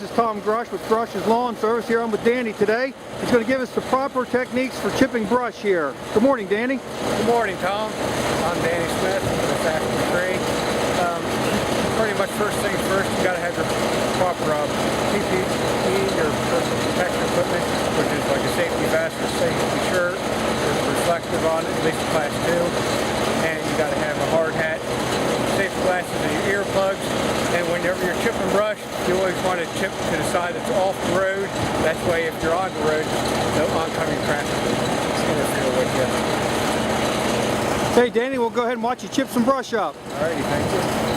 This is Tom Grush with Grush's Lawn Service. Here I'm with Danny today. He's going to give us the proper techniques for chipping brush here. Good morning, Danny. Good morning, Tom. I'm Danny Smith with Aspen Tree. Pretty much first things first, you got to have your proper PPE, your personal protection equipment, which is like a safety vest or safety shirt. There's reflective on it, at least class 2. And you got to have a hard hat, safety glasses, and your earplugs. And whenever you're chipping brush, you always want to chip to the side that's off the road. That way, if you're on the road, no oncoming traffic will interfere with you. Hey, Danny, we'll go ahead and watch you chip some brush up. Alrighty, thank you.